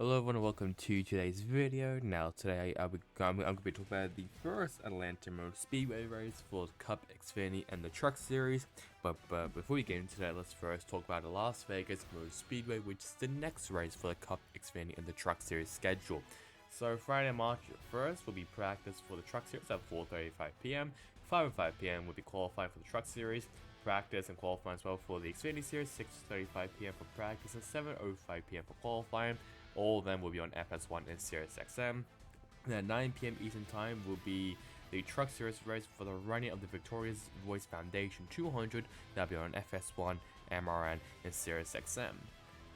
Hello everyone and welcome to today's video. Now today I'm going to be talking about the first Atlanta Motor Speedway race for the Cup, Xfinity and the Truck Series. But before we get into that, let's first talk about the Las Vegas Motor Speedway, which is the next race for the Cup, Xfinity and the Truck Series schedule. So Friday, March 1st will be practice for the Truck Series at 4:35 p.m. 5:05 p.m. will be qualifying for the Truck Series. Practice and qualifying as well for the Xfinity Series, 6:35 p.m. for practice and 7:05 p.m. for qualifying. All of them will be on FS1 and Sirius XM. And at 9 p.m. Eastern Time will be the Truck Series race for the running of the Victoria's Voice Foundation 200. That'll be on FS1, MRN, and Sirius XM.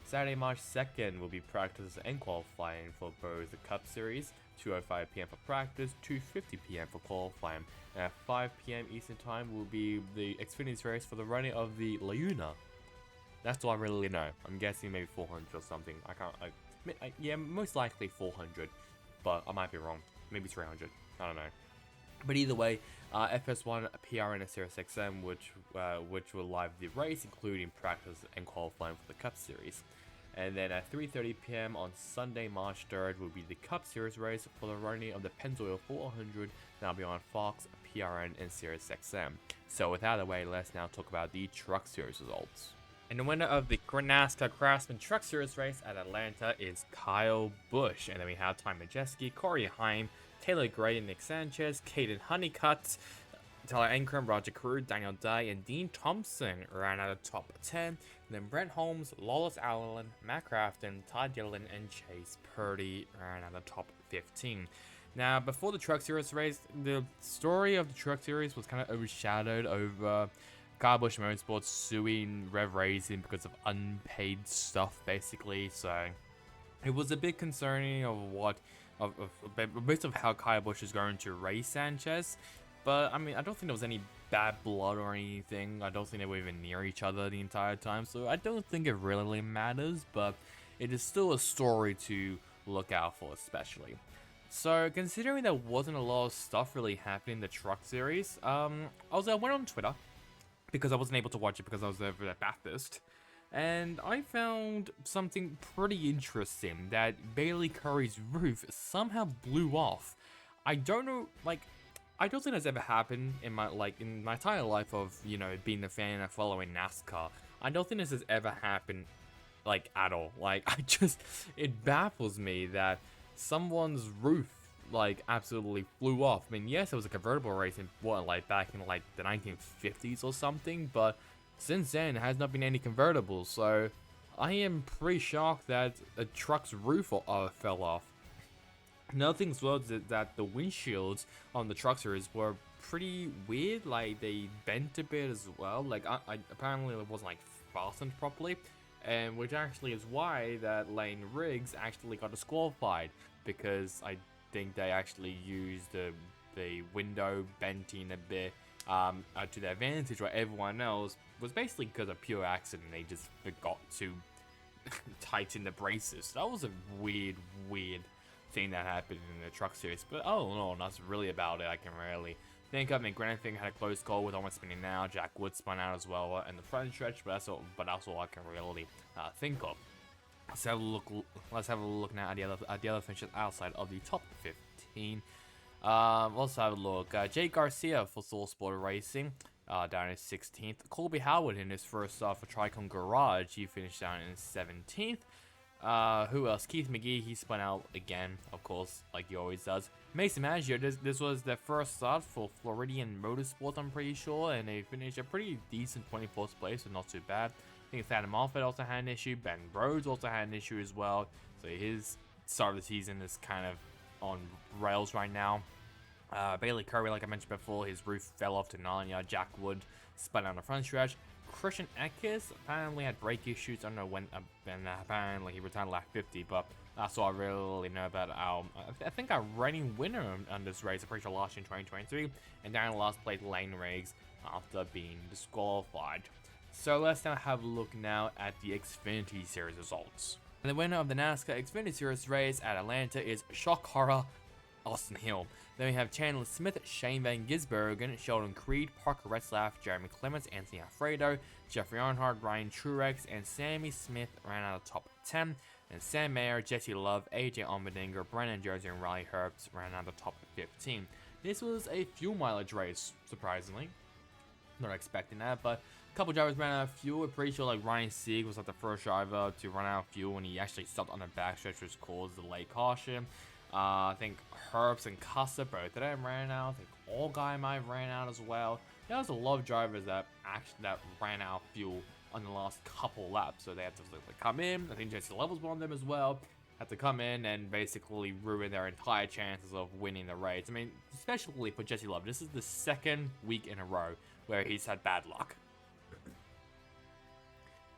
Saturday, March 2nd will be practice and qualifying for both the Cup Series, 2:05 p.m. for practice, 2:50 p.m. for qualifying. And at 5 p.m. Eastern Time will be the Xfinity race for the running of the Laguna. That's all I really know. I'm guessing maybe 400 or something. Yeah, most likely 400, but I might be wrong. Maybe 300. I don't know. But either way, FS1, PRN, and Sirius XM, which will live the race, including practice and qualifying for the Cup Series. And then at 3:30 p.m. on Sunday, March 3rd, will be the Cup Series race for the running of the Pennzoil 400. That'll be on Fox, PRN, and Sirius XM. So with that out of the way, let's now talk about the Truck Series results. And the winner of the NASCAR Craftsman Truck Series race at Atlanta is Kyle Busch. And then we have Ty Majeski, Corey Heim, Taylor Gray, Nick Sanchez, Caden Honeycutt, Tyler Ankrum, Roger Carew, Daniel Dye, and Dean Thompson ran out of top 10. And then Brent Holmes, Lawless Allen, Matt Crafton, Todd Dillon, and Chase Purdy ran out of top 15. Now, before the Truck Series race, the story of the Truck Series was kind of overshadowed over Kyle Busch Motorsports suing Rev Racing because of unpaid stuff, basically. So it was a bit concerning of most of how Kyle Busch is going to race Sanchez. But I mean, I don't think there was any bad blood or anything. I don't think they were even near each other the entire time. So I don't think it really matters. But it is still a story to look out for, especially. So considering there wasn't a lot of stuff really happening in the Truck Series, I went on Twitter, because I wasn't able to watch it because I was over at Bathurst, and I found something pretty interesting, that Bailey Curry's roof somehow blew off. I don't know, I don't think that's ever happened in my entire life of, being a fan and following NASCAR. I don't think this has ever happened, at all. It baffles me that someone's roof absolutely flew off. I mean, yes, it was a convertible race in back in the 1950s or something, but since then, there has not been any convertibles, so I am pretty shocked that a truck's roof fell off. Another thing as well is that the windshields on the Truck Series were pretty weird, they bent a bit as well, apparently it wasn't fastened properly, and which actually is why that Lane Riggs actually got disqualified, because I think they actually used the window benting a bit to their advantage, where everyone else was basically because of pure accident. They just forgot to tighten the braces. That was a weird thing that happened in the Truck Series. But oh no, that's really about it. I can really think of. I mean, Grant Thing had a close call with almost spinning out. Jack Wood spun out as well in the front stretch, but that's all I can really think of. Let's have a look now at the other finishes outside of the top 15. Let's have a look. Jay Garcia for Soul Sport Racing, down in 16th. Colby Howard in his first for Tricon Garage, he finished down in 17th. Who else? Keith McGee, he spun out again, of course, like he always does. Mason Maggio, this was their first start for Floridian Motorsports, I'm pretty sure, and they finished a pretty decent 24th place, so not too bad. I think Thad Moffat also had an issue. Ben Rhodes also had an issue as well. So his start of the season is kind of on rails right now. Bailey Curry, like I mentioned before, his roof fell off to Narnia. Jack Wood spun on the front stretch. Christian Eckes apparently had brake issues. I don't know when, and apparently he retired lap 50, but that's all I really know about I think our reigning winner on this race, I'm pretty sure last year in 2023, and down in last place, Lane Riggs, after being disqualified. So let's now have a look now at the Xfinity Series results. And the winner of the NASCAR Xfinity Series race at Atlanta is shock horror Austin Hill. Then we have Chandler Smith, Shane Van Gisbergen, Sheldon Creed, Parker Retzlaff, Jeremy Clements, Anthony Alfredo, Jeffrey Earnhardt, Ryan Truex, and Sammy Smith ran out of top 10. and Sam Mayer, Jesse Love, AJ Allmendinger, Brandon Jersey, and Riley Herbst ran out the top 15. This was a fuel mileage race, surprisingly. Not expecting that, but a couple drivers ran out of fuel. We're pretty sure like Ryan Sieg was like the first driver to run out of fuel, and he actually stopped on the backstretch, which caused the late caution. I think Herbst and Custer, both of them ran out. I think Allgaier might have ran out as well. There was a lot of drivers that ran out of fuel on the last couple laps, so they had to come in. I think Jesse Love was one of them as well. Had to come in and basically ruin their entire chances of winning the race. I mean, especially for Jesse Love, this is the second week in a row where he's had bad luck.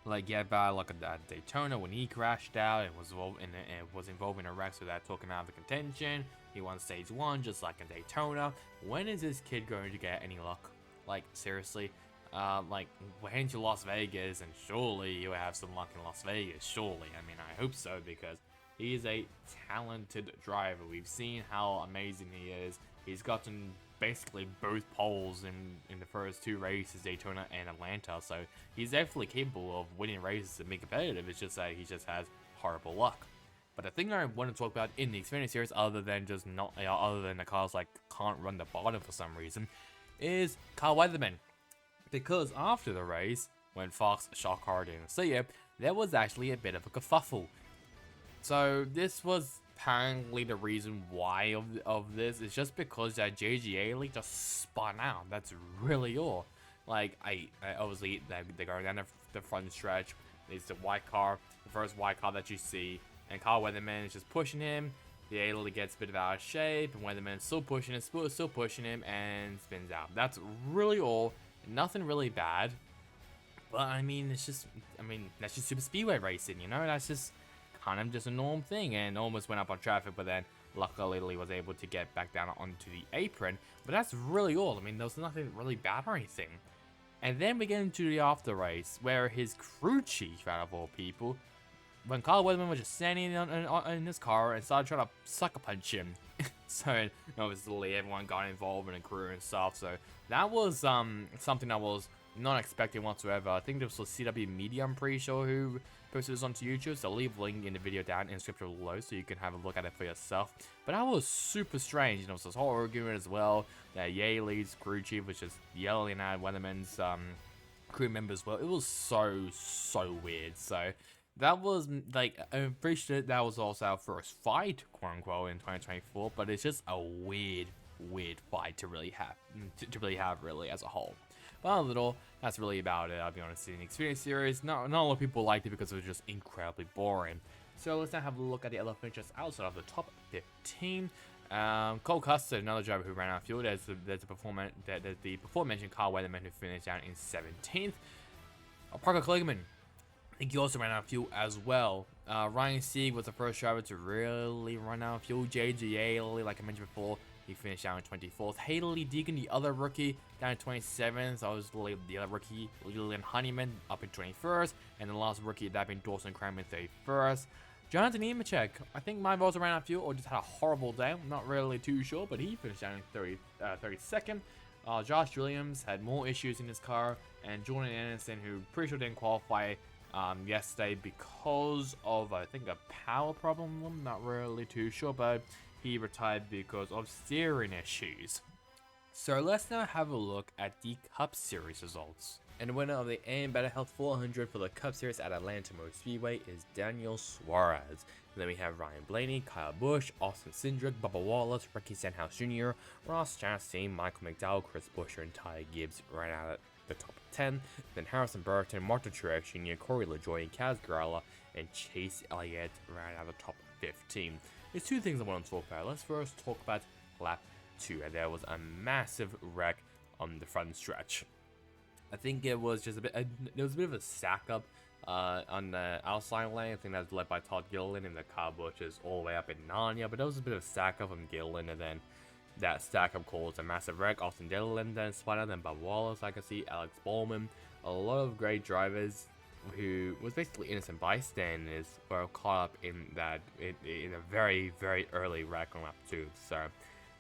Like, yeah, bad luck at Daytona when he crashed out and was involved in a wreck, so that took him out of the contention. He won stage 1 just like in Daytona. When is this kid going to get any luck? Like, seriously? Like, we're heading to Las Vegas, and surely you'll have some luck in Las Vegas, surely. I mean, I hope so, because he is a talented driver. We've seen how amazing he is. He's gotten basically both poles in the first 2 races, Daytona and Atlanta, so he's definitely capable of winning races and being competitive. It's just that he just has horrible luck. But the thing I want to talk about in the Xfinity series, other than the cars like can't run the bottom for some reason, is car weathermen. Because after the race, when Fox shot car didn't see it, there was actually a bit of a kerfuffle. So this was apparently the reason why of this is just because that JGA just spun out. That's really all. Like, I obviously they go down the front stretch. It's the white car, the first white car that you see, and car weatherman is just pushing him. The Ailey gets a bit out of shape, and weatherman's still pushing him, and spins out. That's really all. Nothing really bad. But I mean, that's just super speedway racing, you know? That's just kind of just a norm thing, and almost went up on traffic, but then luckily he was able to get back down onto the apron. But that's really all. I mean, there was nothing really bad or anything. And then we get into the after race, where his crew chief, out of all people, when Kyle Weatherman was just standing in his car and started trying to sucker punch him. So obviously everyone got involved in the crew and stuff. So that was something I was not expecting whatsoever. I think this was CW Media, I'm pretty sure, who posted this onto YouTube. So I'll leave a link in the video down in the description below so you can have a look at it for yourself. But that was super strange. You know, so this whole argument as well. That Yaley's crew chief was just yelling at Weatherman's crew members. Well, it was so weird. So that was, like, I'm pretty sure that was also our first fight, quote unquote, in 2024, but it's just a weird fight to really have, really, as a whole. But a little, that's really about it, I'll be honest. In the Xfinity series, not a lot of people liked it because it was just incredibly boring. So let's now have a look at the other finishers outside of the top 15. Cole Custer, another driver who ran out of fuel. There's the before-mentioned Kyle Weatherman who finished down in 17th. Parker Kligerman, I think he also ran out of fuel as well. Ryan Sieg was the first driver to really run out of fuel. JGA, like I mentioned before, he finished down in 24th. Haley Deegan, the other rookie, down in 27th. So obviously the other rookie, Lillian Honeyman, up in 21st. And the last rookie, that being Dawson Cram in 31st. Jonathan Nemechek, I think might have also ran out of fuel or just had a horrible day. I'm not really too sure, but he finished down in 32nd. Josh Williams had more issues in his car. And Jordan Anderson, who pretty sure didn't qualify yesterday because of, I think, a power problem. I'm not really too sure, but he retired because of steering issues. So let's now have a look at the Cup Series results. And the winner of the AM Better Health 400 for the Cup Series at Atlanta Motor Speedway is Daniel Suarez. And then we have Ryan Blaney, Kyle Busch, Austin Cindric, Bubba Wallace, Ricky Stenhouse Jr., Ross Chastain, Michael McDowell, Chris Buescher, and Ty Gibbs right out at the top 10. Then Harrison Burton, Martin Truex Jr., Corey LaJoie, Kaz Grala, and Chase Elliott right out of the top 15. There's two things I want to talk about. Let's first talk about lap 2. And there was a massive wreck on the front stretch. I think it was just a bit of a stack up on the outside lane. I think that was led by Todd Gilliland, and the car Busch is all the way up in Narnia. But there was a bit of a stack up on Gilliland, and then that stack up caused a massive wreck. Austin Dillon then spun out, then Bob Wallace, I can see, Alex Bowman. A lot of great drivers who was basically innocent bystanders were caught up in a very early wreck on lap 2. So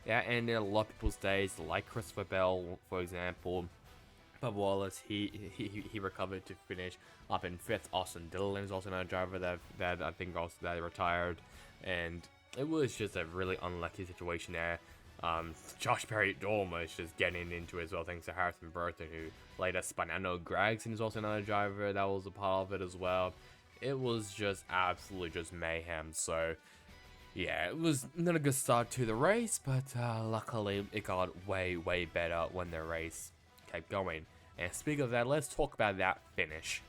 yeah, and a lot of people's days, like Christopher Bell, for example. Bubba Wallace, he recovered to finish up in 5th. Austin Dillon is also another driver that I think also that retired, and it was just a really unlucky situation there. Josh Berry almost just getting into it as well, thanks to Harrison Burton, who later spun out. I know Gregson is also another driver that was a part of it as well. It was just absolutely just mayhem. So yeah, it was not a good start to the race, but luckily it got way better when the race kept going. And speaking of that, let's talk about that finish.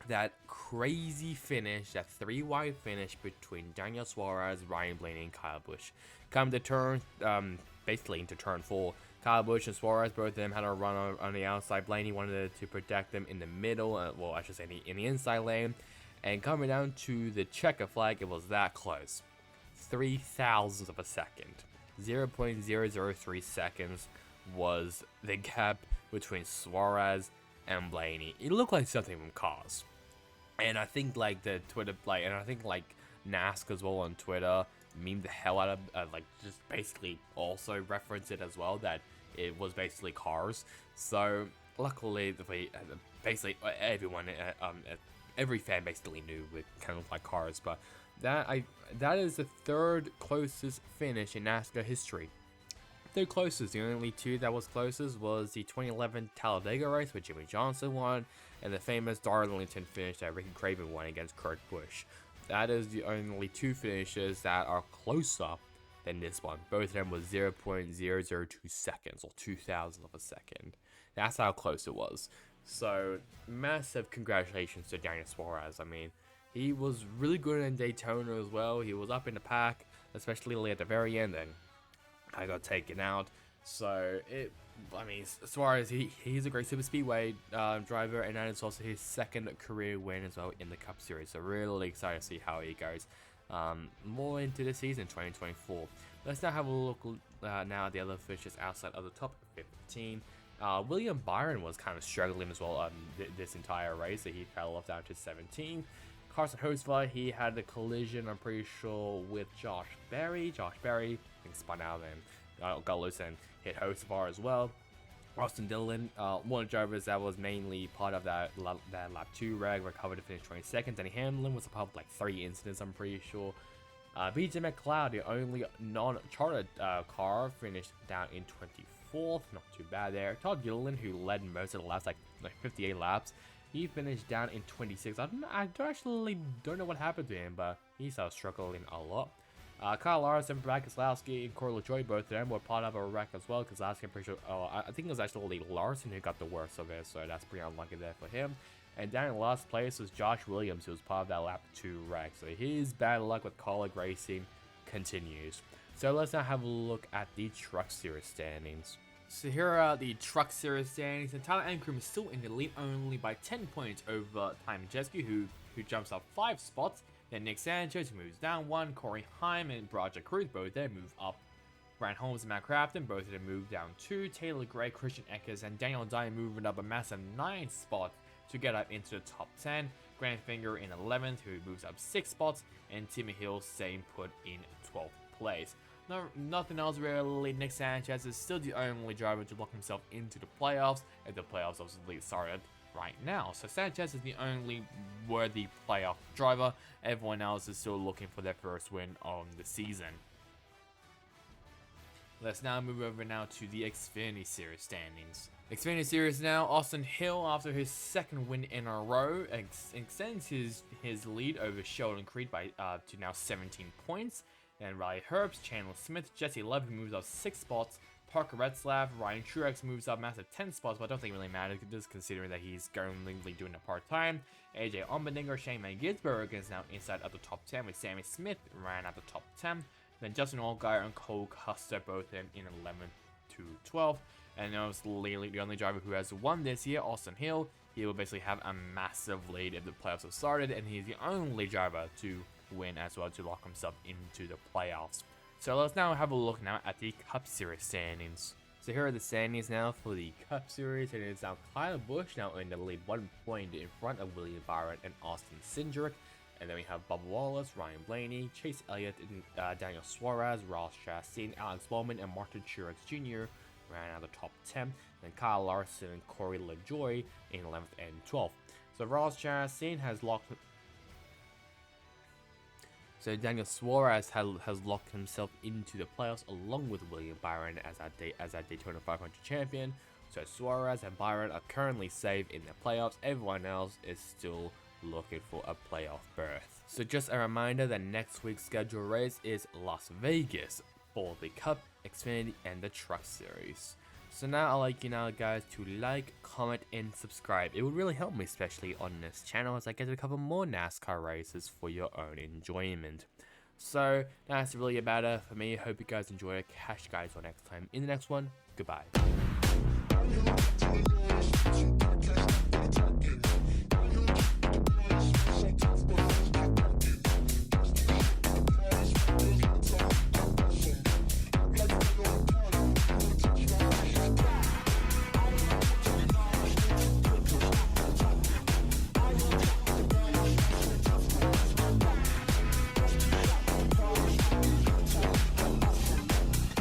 That crazy finish, that 3-wide finish between Daniel Suarez, Ryan Blaney, and Kyle Busch. Come to turn, basically into turn 4. Kyle Busch and Suarez, both of them had a run on the outside. Blaney wanted to protect them in the middle, well, I should say in the inside lane. And coming down to the checker flag, it was that close. 0.003 of a second. 0.003 seconds was the gap between Suarez and Blaney. It looked like something from Cars. And I think like the Twitter, and I think like NASCAR as well on Twitter memed the hell out of, like just basically also reference it as well, that it was basically Cars. So luckily, basically everyone, every fan basically knew it kind of like Cars. But that is the 3rd closest finish in NASCAR history. Third closest. The only 2 that was closest was the 2011 Talladega race, where Jimmy Johnson won, and the famous Darlington finish that Ricky Craven won against Kurt Busch. That is the only 2 finishes that are closer than this one. Both of them was 0.002 seconds, or 0.002 of a second. That's how close it was. So massive congratulations to Daniel Suarez. I mean, he was really good in Daytona as well. He was up in the pack, especially at the very end, and I got taken out. So Suarez, he's a great super speedway driver, and that is also his 2nd career win as well in the Cup Series. So really excited to see how he goes more into the season 2024. Let's now have a look now at the other finishes outside of the top 15. William Byron was kind of struggling as well this entire race, so he fell off down to 17. Carson Hocevar, he had a collision, I'm pretty sure, with Josh Berry. Josh Berry, I think, spun out and got loose and hit Hocevar as well. Austin Dillon, one of the drivers that was mainly part of that lap 2 reg, recovered to finish 22nd. Danny Hamlin was a part of like 3 incidents, I'm pretty sure. BJ McLeod, the only non-chartered car, finished down in 24th. Not too bad there. Todd Gilliland, who led most of the laps, like 58 laps, he finished down in 26th. I actually don't know what happened to him, but he started struggling a lot. Kyle Larson, Brad Keselowski, and Corey LaJoie, both of them were part of a wreck as well. Keselowski, I'm pretty sure, I think it was actually Larson who got the worst of it, so that's pretty unlucky there for him. And down in last place was Josh Williams, who was part of that lap 2 wreck. So his bad luck with Kaulig racing continues. So let's now have a look at the Truck Series standings. So here are the Truck Series standings, and Tyler Ankrum is still in the lead only by 10 points over Ty Majeski, who jumps up 5 spots. Then Nick Sanchez moves down 1, Corey Heim and Roger Cruz both there move up. Brian Holmes and Matt Crafton both of them move down 2, Taylor Gray, Christian Eckers, and Daniel Dye moving up a massive 9 spots to get up into the top 10. Grant Finger in 11th, who moves up 6 spots, and Timmy Hill staying put in 12th place. No, nothing else really. Nick Sanchez is still the only driver to lock himself into the playoffs, and the playoffs obviously started right now. So Sanchez is the only worthy playoff driver. Everyone else is still looking for their first win on the season. Let's now move over now to the Xfinity Series standings. Xfinity Series now, Austin Hill, after his 2nd win in a row, extends his lead over Sheldon Creed by to now 17 points. And Riley Herbst, Chandler Smith, Jesse Love moves up 6 spots. Parker Retzlaff, Ryan Truex moves up massive 10 spots, but I don't think it really matters, just considering that he's currently doing it part-time. AJ Allmendinger, Shane Van Gisbergen is now inside of the top 10, with Sammy Smith ran at the top 10. Then Justin Allgaier and Cole Custer both in 11th to 12th. And obviously the only driver who has won this year, Austin Hill, he will basically have a massive lead if the playoffs have started, and he's the only driver to win as well to lock himself into the playoffs. So let's now have a look now at the Cup Series standings. So here are the standings now for the Cup Series, and it's now Kyle Busch now in the lead 1 point in front of William Byron and Austin Cindric. And then we have Bubba Wallace, Ryan Blaney, Chase Elliott, and Daniel Suarez, Ross Chastain, Alex Bowman, and Martin Truex Jr. ran out of the top 10, and Kyle Larson and Corey LaJoie in 11th and 12th. So Ross Chastain has locked. So Daniel Suarez has locked himself into the playoffs along with William Byron as our Daytona 500 champion. So Suarez and Byron are currently safe in the playoffs. Everyone else is still looking for a playoff berth. So just a reminder that next week's scheduled race is Las Vegas for the Cup, Xfinity, and the Truck Series. So now I'd like you now guys to like, comment, and subscribe. It would really help me, especially on this channel, as I get to cover more NASCAR races for your own enjoyment. So that's really about it for me. Hope you guys enjoyed it. Catch you guys on next time in the next one. Goodbye.